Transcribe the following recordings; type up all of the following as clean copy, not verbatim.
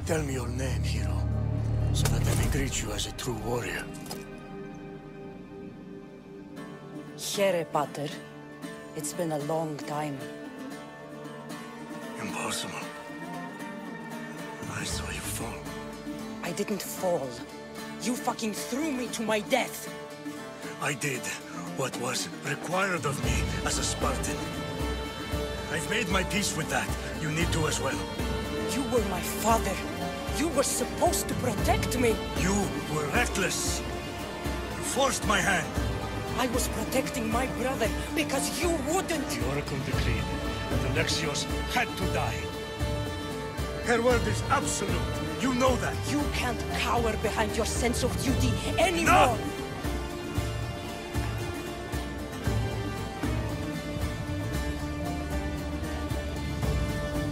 Tell me your name, hero, so that I may greet you as a true warrior. Here, Pater. It's been a long time. Impossible. I saw you fall. I didn't fall. You fucking threw me to my death. I did what was required of me as a Spartan. I've made my peace with that. You need to as well. You were my father. You were supposed to protect me. You were reckless. You forced my hand. I was protecting my brother because you wouldn't. The Oracle decreed that Alexios had to die. Her word is absolute. You know that. You can't cower behind your sense of duty anymore. No!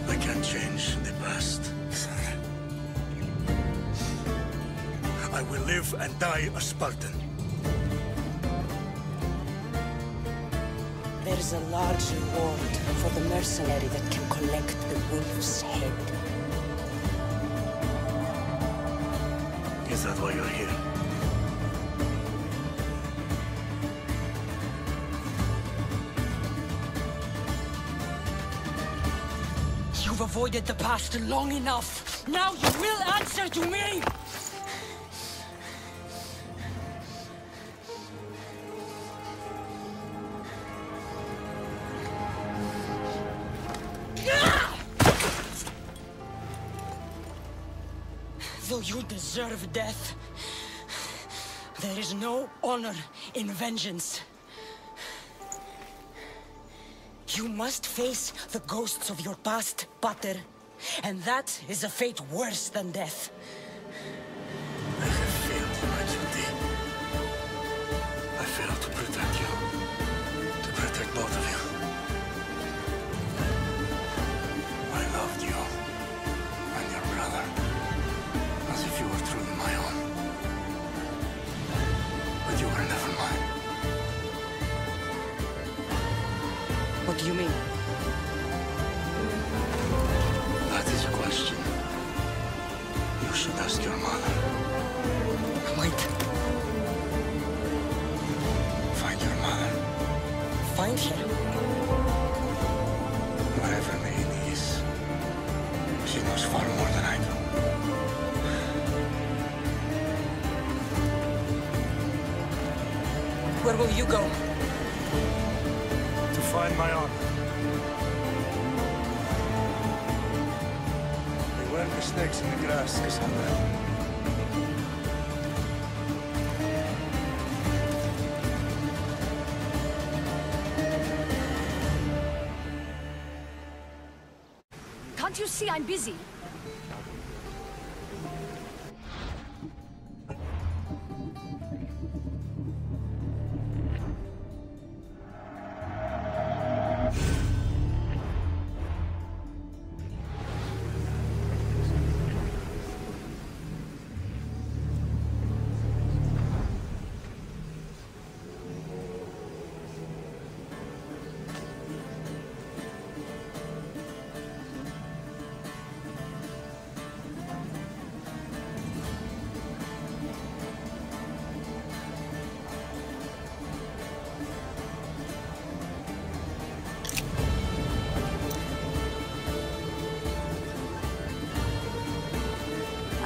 I can't change the past. I will live and die a Spartan. There's a large reward for the mercenary that can collect the wolf's head. Is that why you're here? You've avoided the past long enough. Now you will answer to me! Though you deserve death, there is no honor in vengeance. You must face the ghosts of your past, Pater, and that is a fate worse than death. I have failed in my duty. I failed to protect you. To protect both of you. I loved you. And your brother. As if you were truly my own. But you were never mine. What do you mean? That is a question you should ask your mother. Wait. Find your mother. Find her? Wherever Maine is. She knows far more than I do. Where will you go? To find my honor. Beware the snakes in the grass, Cassandra. Can't you see I'm busy?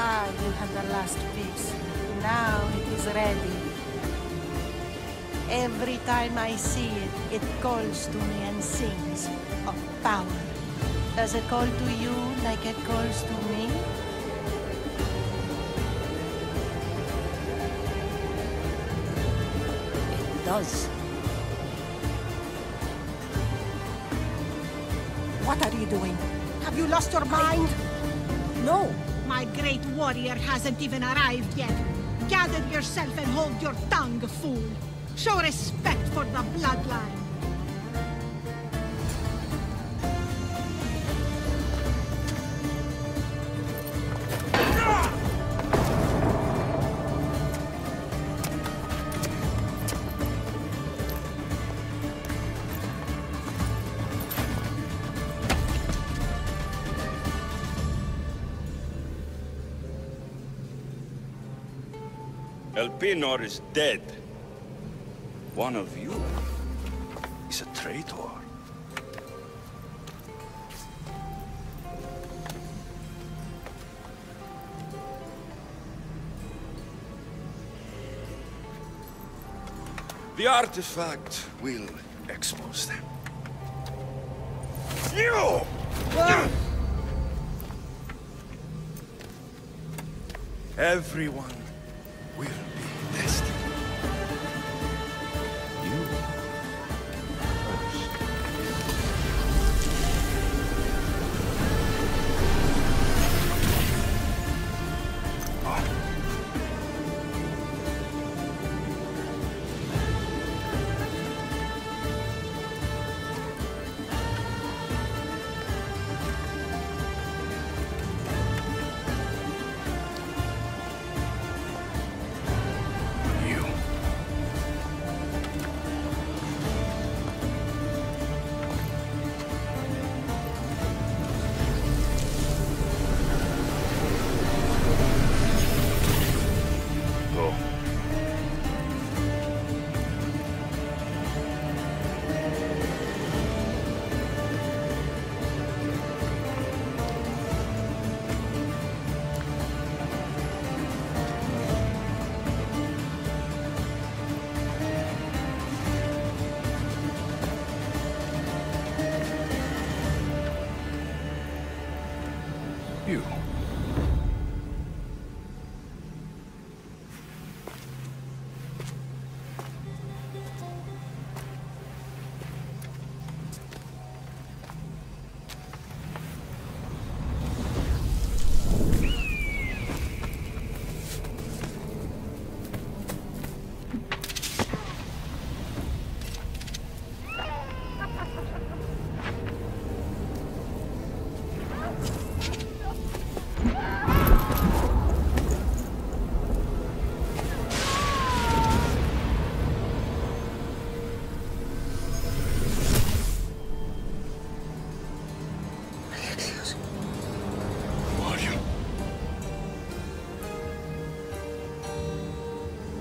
Ah, you have the last piece. Now it is ready. Every time I see it, it calls to me and sings of power. Does it call to you like it calls to me? It does. What are you doing? Have you lost your mind? No! My great warrior hasn't even arrived yet. Gather yourself and hold your tongue, fool. Show respect for the bloodline. Elpenor is dead. One of you is a traitor. The artifact will expose them. You! Everyone will be tested. You first. You.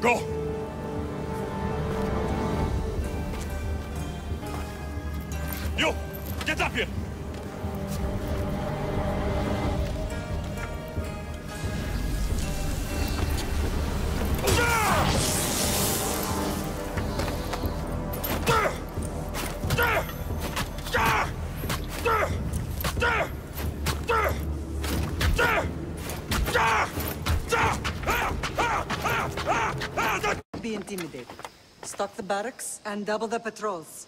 Go! You! Get up here! Be intimidated. Stock the barracks and double the patrols.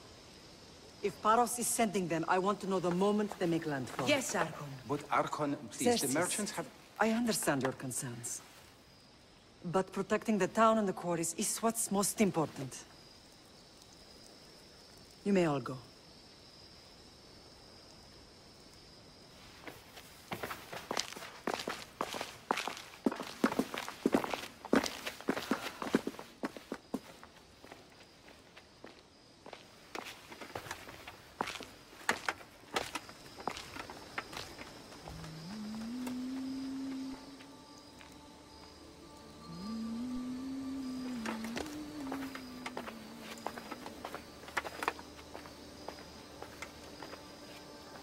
If Paros is sending them, I want to know the moment they make landfall. Yes, Archon. But Archon, please, the Xerxes, merchants have... I understand your concerns. But protecting the town and the quarries is what's most important. You may all go.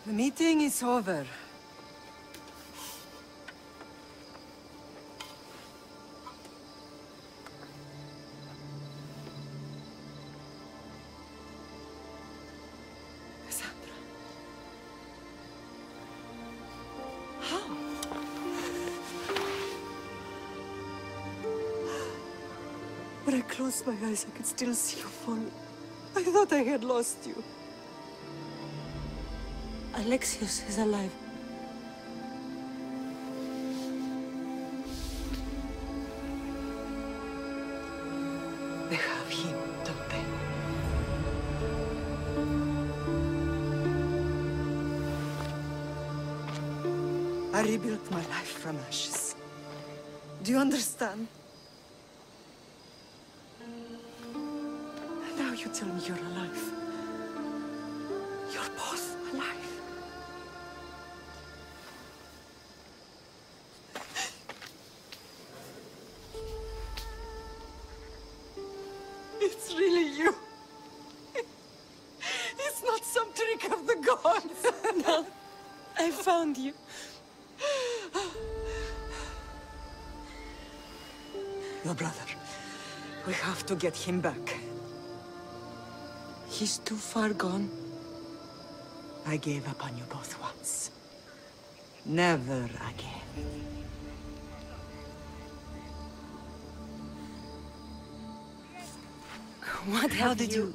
The meeting is over. Cassandra. How? When I closed my eyes, I could still see you fall. I thought I had lost you. Alexios is alive. They have him, don't they? I rebuilt my life from ashes. Do you understand? Now you tell me you're alive. You're both alive. found you. Your brother. We have to get him back. He's too far gone. I gave up on you both once. Never again. What How have did you...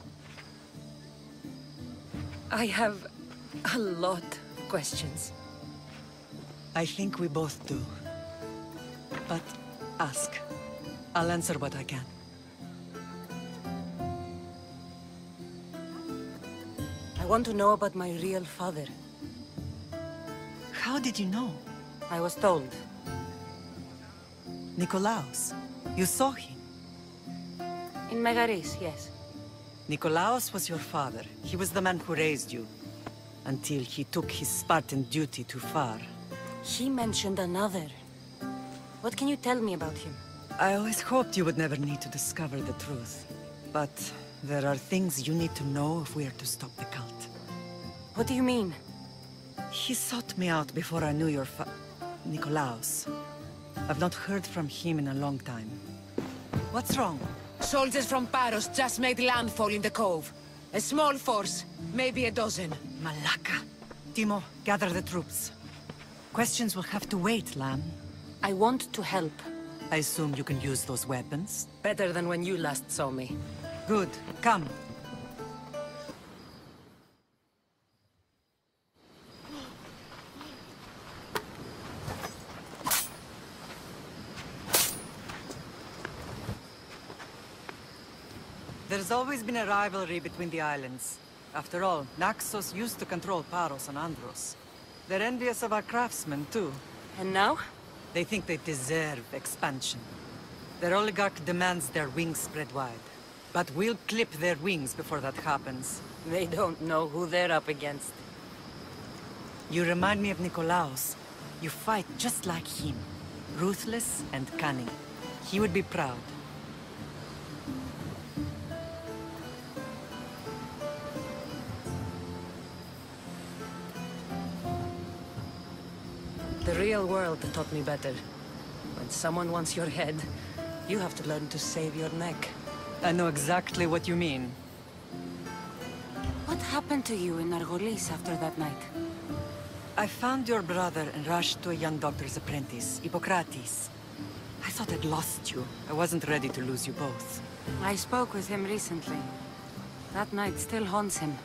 I have a lot of questions. I think we both do. But ask. I'll answer what I can. I want to know about my real father. How did you know? I was told. Nikolaos. You saw him. In Megaris, yes. Nikolaos was your father. He was the man who raised you. Until he took his Spartan duty too far. He mentioned another. What can you tell me about him? I always hoped you would never need to discover the truth. But there are things you need to know if we are to stop the cult. What do you mean? He sought me out before I knew your Nikolaos. I've not heard from him in a long time. What's wrong? Soldiers from Paros just made landfall in the cove. A small force, maybe a dozen. Malaka. Timo, gather the troops. Questions will have to wait, Lamb. I want to help. I assume you can use those weapons? Better than when you last saw me. Good. Come. There's always been a rivalry between the islands. After all, Naxos used to control Paros and Andros. They're envious of our craftsmen, too. And now? They think they deserve expansion. Their oligarch demands their wings spread wide. But we'll clip their wings before that happens. They don't know who they're up against. You remind me of Nikolaos. You fight just like him. Ruthless and cunning. He would be proud. The real world taught me better. When someone wants your head, you have to learn to save your neck. I know exactly what you mean. What happened to you in Argolis after that night? I found your brother and rushed to a young doctor's apprentice, Hippocrates. I thought I'd lost you. I wasn't ready to lose you both. I spoke with him recently. That night still haunts him.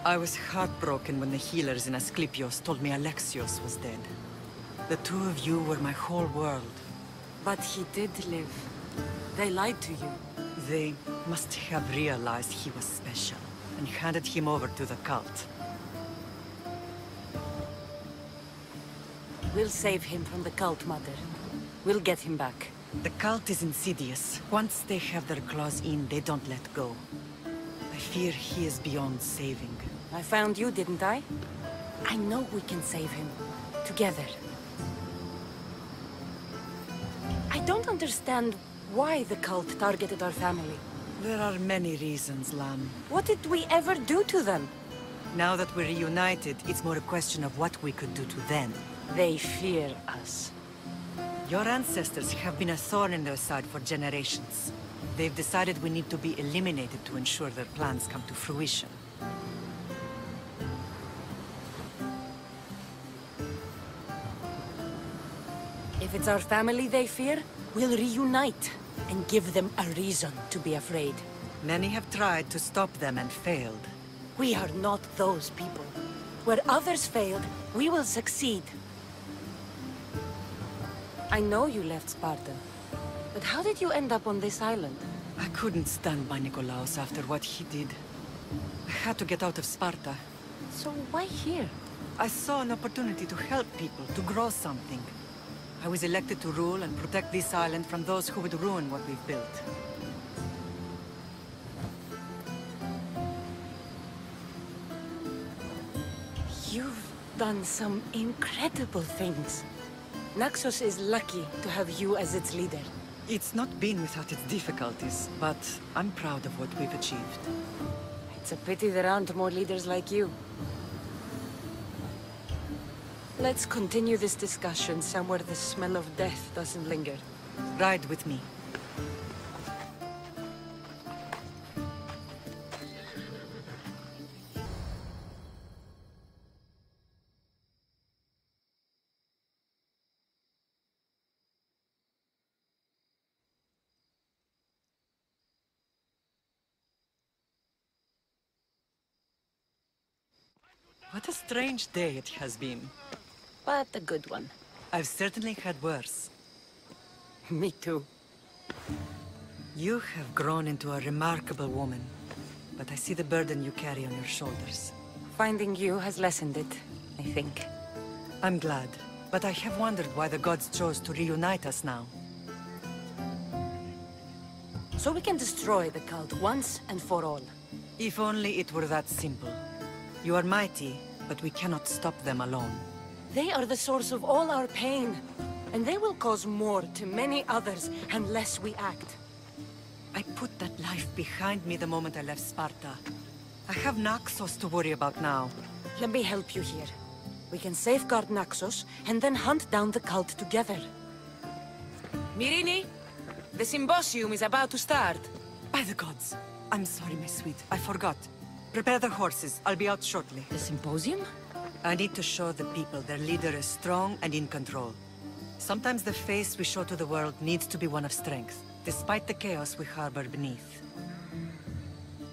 I was heartbroken when the healers in Asclepios told me Alexios was dead. The two of you were my whole world. But he did live. They lied to you. They must have realized he was special and handed him over to the cult. We'll save him from the cult, Mother. We'll get him back. The cult is insidious. Once they have their claws in, they don't let go. I fear he is beyond saving. I found you, didn't I? I know we can save him. Together. I don't understand why the cult targeted our family. There are many reasons, Lam. What did we ever do to them? Now that we're reunited, it's more a question of what we could do to them. They fear us. Your ancestors have been a thorn in their side for generations. They've decided we need to be eliminated to ensure their plans come to fruition. If it's our family they fear, we'll reunite and give them a reason to be afraid. Many have tried to stop them and failed. We are not those people. Where others failed, we will succeed. I know you left Sparta, but how did you end up on this island? I couldn't stand by Nikolaos after what he did. I had to get out of Sparta. So why here? I saw an opportunity to help people, to grow something. I was elected to rule and protect this island from those who would ruin what we've built. You've done some incredible things. Naxos is lucky to have you as its leader. It's not been without its difficulties, but I'm proud of what we've achieved. It's a pity there aren't more leaders like you. Let's continue this discussion somewhere the smell of death doesn't linger. Ride with me. What a strange day it has been. But a good one. I've certainly had worse. Me too. You have grown into a remarkable woman, but I see the burden you carry on your shoulders. Finding you has lessened it, I think. I'm glad, but I have wondered why the gods chose to reunite us now. So we can destroy the cult once and for all. If only it were that simple. You are mighty, but we cannot stop them alone. They are the source of all our pain, and they will cause more to many others unless we act. I put that life behind me the moment I left Sparta. I have Naxos to worry about now. Let me help you here. We can safeguard Naxos, and then hunt down the cult together. Myrrine, the symposium is about to start. By the gods! I'm sorry, my sweet. I forgot. Prepare the horses. I'll be out shortly. The symposium? I need to show the people their leader is strong and in control. Sometimes the face we show to the world needs to be one of strength, despite the chaos we harbor beneath.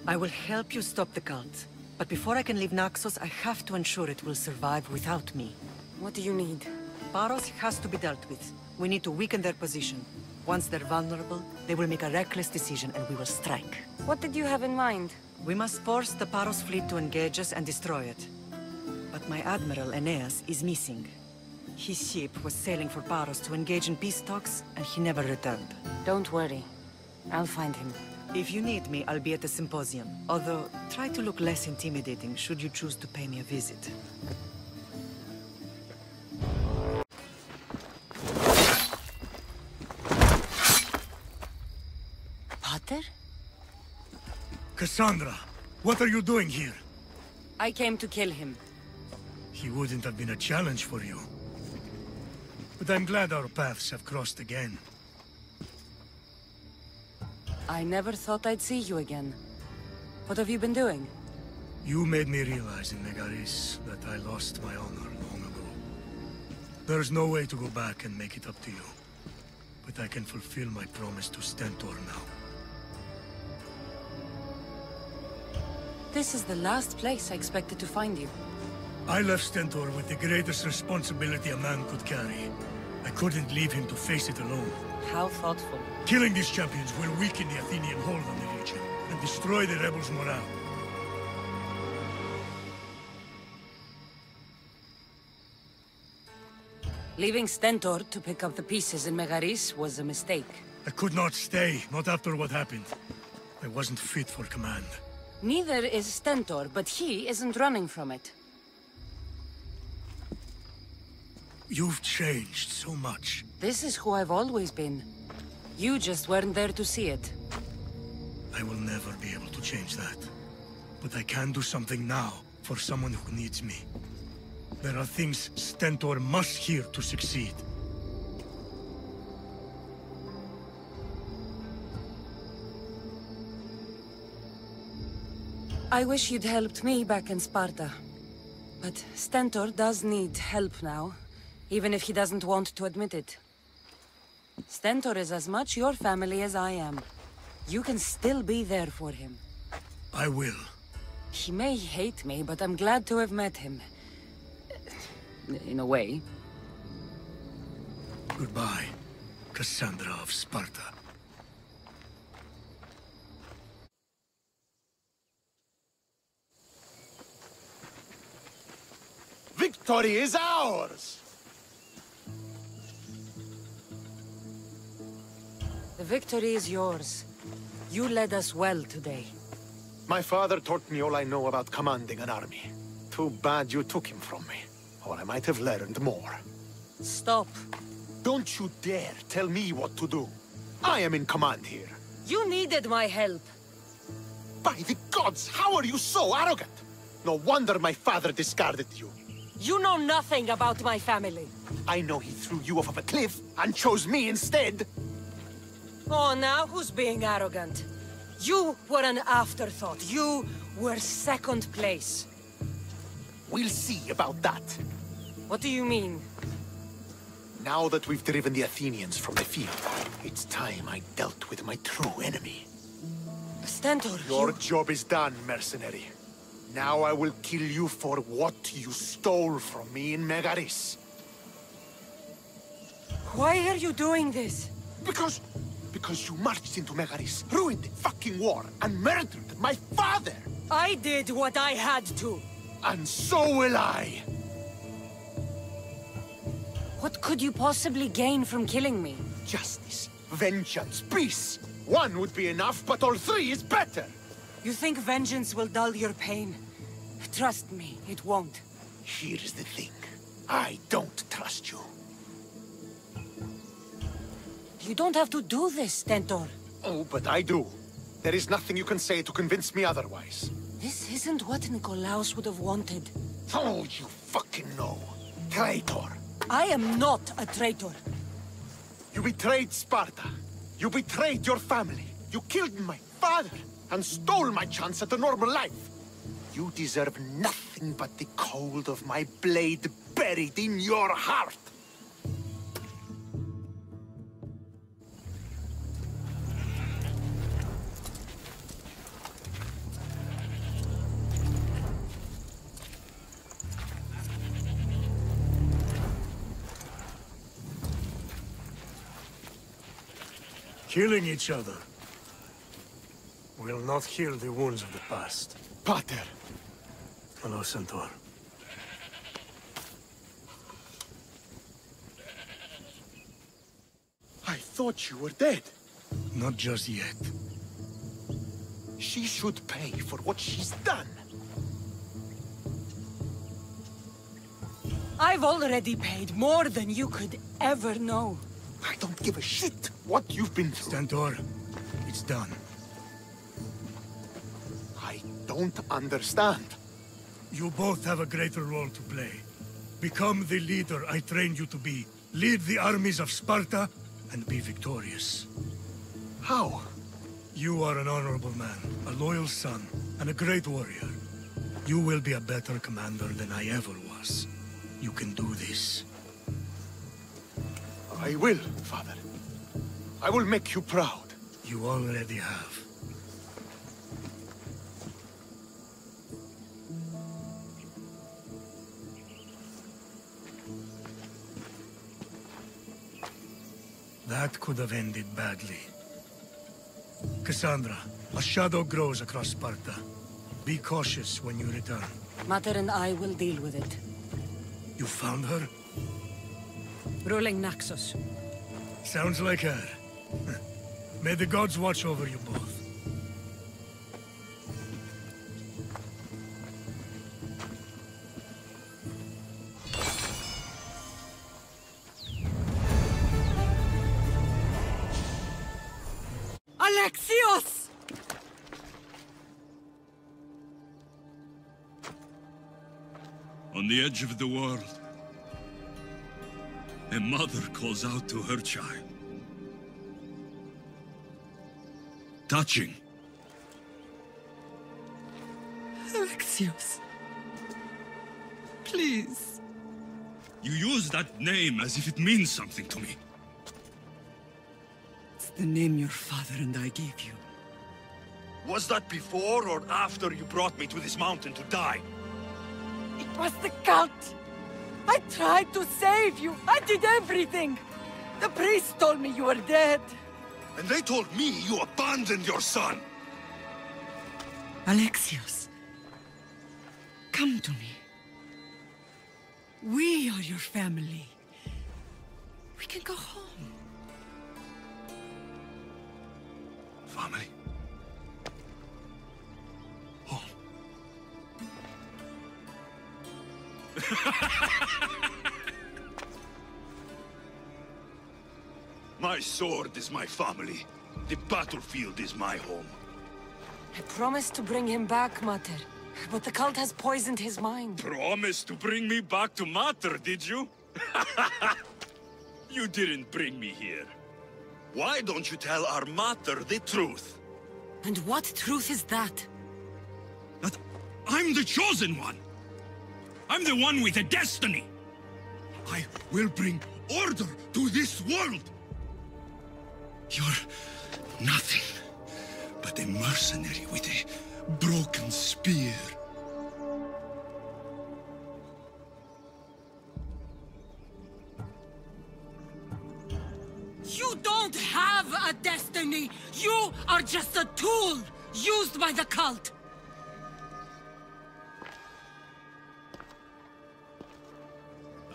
I will help you stop the cult, but before I can leave Naxos, I have to ensure it will survive without me. What do you need? Paros has to be dealt with. We need to weaken their position. Once they're vulnerable, they will make a reckless decision and we will strike. What did you have in mind? We must force the Paros fleet to engage us and destroy it. But my admiral, Aeneas, is missing. His ship was sailing for Paros to engage in peace talks, and he never returned. Don't worry. I'll find him. If you need me, I'll be at the symposium. Although, try to look less intimidating should you choose to pay me a visit. Pater? Cassandra, what are you doing here? I came to kill him. He wouldn't have been a challenge for you. But I'm glad our paths have crossed again. I never thought I'd see you again. What have you been doing? You made me realize in Megaris that I lost my honor long ago. There's no way to go back and make it up to you. But I can fulfill my promise to Stentor now. This is the last place I expected to find you. I left Stentor with the greatest responsibility a man could carry. I couldn't leave him to face it alone. How thoughtful. Killing these champions will weaken the Athenian hold on the region and destroy the rebels' morale. Leaving Stentor to pick up the pieces in Megaris was a mistake. I could not stay, not after what happened. I wasn't fit for command. Neither is Stentor, but he isn't running from it. You've changed so much. This is who I've always been. You just weren't there to see it. I will never be able to change that. But I can do something now for someone who needs me. There are things Stentor must hear to succeed. I wish you'd helped me back in Sparta. But Stentor does need help now, even if he doesn't want to admit it. Stentor is as much your family as I am. You can still be there for him. I will. He may hate me, but I'm glad to have met him. In a way. Goodbye, Cassandra of Sparta. Victory is ours! The victory is yours. You led us well today. My father taught me all I know about commanding an army. Too bad you took him from me, or I might have learned more. Stop. Don't you dare tell me what to do. I am in command here. You needed my help. By the gods, how are you so arrogant? No wonder my father discarded you. You know nothing about my family. I know he threw you off of a cliff and chose me instead. Oh, now who's being arrogant? You were an afterthought. You were second place. We'll see about that. What do you mean? Now that we've driven the Athenians from the field, it's time I dealt with my true enemy. Stentor, Your job is done, mercenary. Now I will kill you for what you stole from me in Megaris. Why are you doing this? Because you marched into Megaris, ruined the fucking war, and murdered my father! I did what I had to. And so will I! What could you possibly gain from killing me? Justice, vengeance, peace! One would be enough, but all three is better! You think vengeance will dull your pain? Trust me, it won't. Here's the thing. I don't trust you. You don't have to do this, Stentor. Oh, but I do. There is nothing you can say to convince me otherwise. This isn't what Nikolaos would have wanted. Oh, you fucking know. Traitor. I am not a traitor. You betrayed Sparta. You betrayed your family. You killed my father and stole my chance at a normal life. You deserve nothing but the cold of my blade buried in your heart. Killing each other will not heal the wounds of the past. Pater! Hello, Centaur. I thought you were dead. Not just yet. She should pay for what she's done. I've already paid more than you could ever know. I don't give a shit what you've been through. Stentor, it's done. I don't understand. You both have a greater role to play. Become the leader I trained you to be. Lead the armies of Sparta and be victorious. How? You are an honorable man, a loyal son, and a great warrior. You will be a better commander than I ever was. You can do this. I will, Father. I will make you proud. You already have. That could have ended badly. Cassandra, a shadow grows across Sparta. Be cautious when you return. Mater and I will deal with it. You found her? Ruling Naxos. Sounds like her. May the gods watch over you both. Alexios! On the edge of the world, a mother calls out to her child. Touching. Alexios. Please. You use that name as if it means something to me. It's the name your father and I gave you. Was that before or after you brought me to this mountain to die? It was the cult! I tried to save you! I did everything! The priest told me you were dead! And they told me you abandoned your son! Alexios, come to me. We are your family. We can go home. Family? Home? My sword is my family. The battlefield is my home. I promised to bring him back, Mater. But the cult has poisoned his mind. Promised to bring me back to Mater, did you? You didn't bring me here. Why don't you tell our Mater the truth? And what truth is that? That I'm the chosen one. I'm the one with a destiny. I will bring order to this world. You're nothing but a mercenary with a broken spear. You don't have a destiny! You are just a tool used by the cult!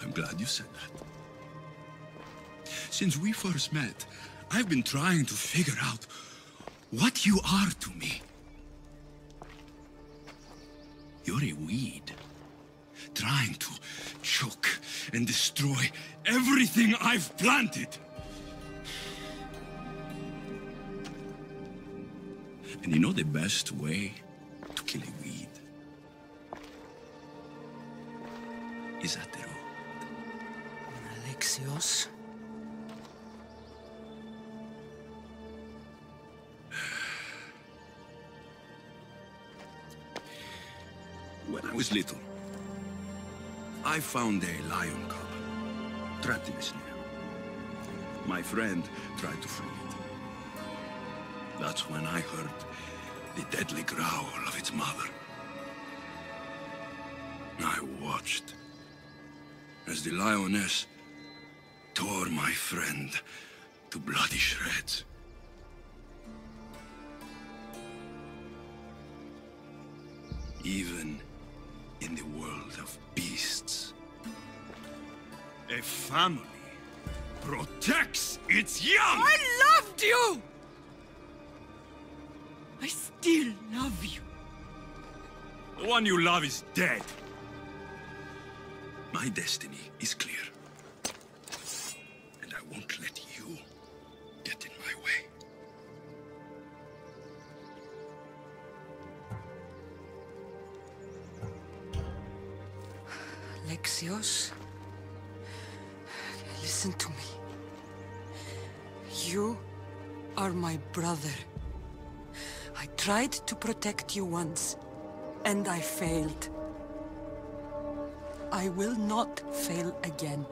I'm glad you said that. Since we first met, I've been trying to figure out what you are to me. You're a weed, trying to choke and destroy everything I've planted. And you know the best way to kill a weed is at the root. Alexios? When I was little, I found a lion cub trapped in a snare. My friend tried to free it. That's when I heard the deadly growl of its mother. I watched as the lioness tore my friend to bloody shreds. Even in the world of beasts, a family protects its young! I loved you! I still love you. The one you love is dead. My destiny is clear. And I won't let you get in my way. Alexios, listen to me. You are my brother. I tried to protect you once, and I failed. I will not fail again.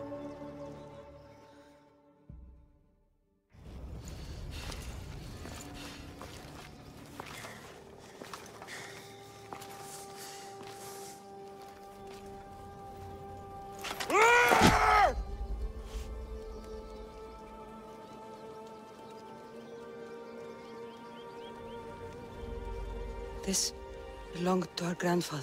This belonged to our grandfather.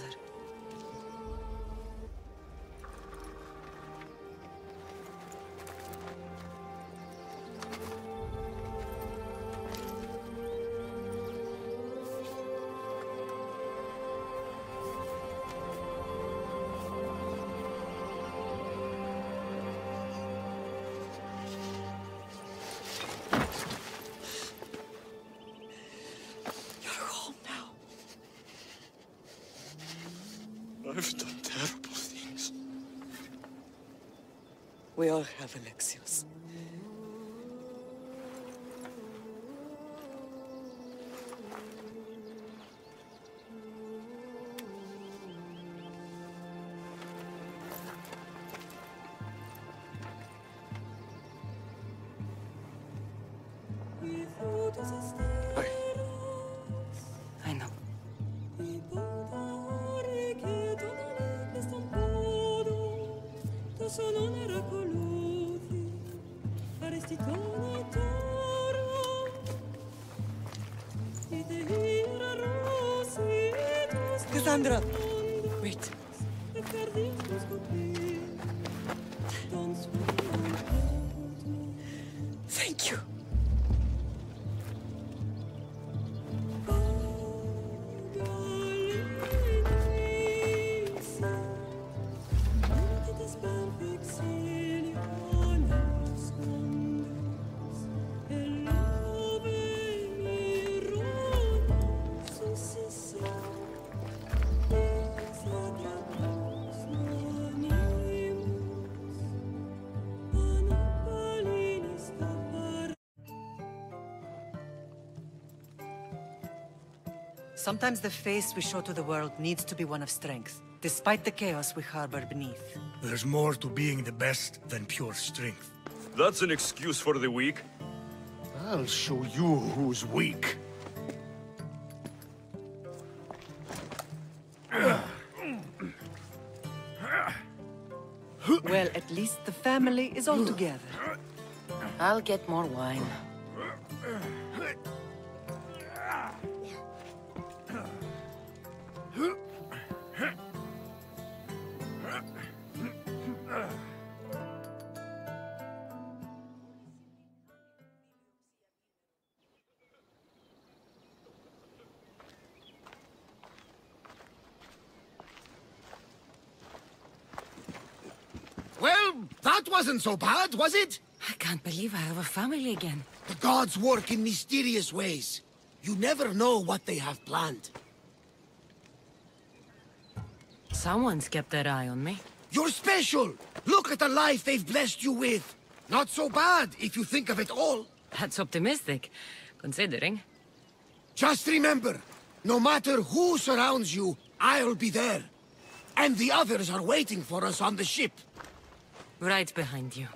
I've done terrible things. We all have, Alexios. I know. Cassandra! Wait. Thank you. Sometimes the face we show to the world needs to be one of strength, despite the chaos we harbor beneath. There's more to being the best than pure strength. That's an excuse for the weak. I'll show you who's weak. Well, at least the family is all together. I'll get more wine. Well, that wasn't so bad, was it? I can't believe I have a family again. The gods work in mysterious ways. You never know what they have planned. Someone's kept their eye on me. You're special! Look at the life they've blessed you with! Not so bad, if you think of it all. That's optimistic, considering. Just remember, no matter who surrounds you, I'll be there. And the others are waiting for us on the ship. Right behind you.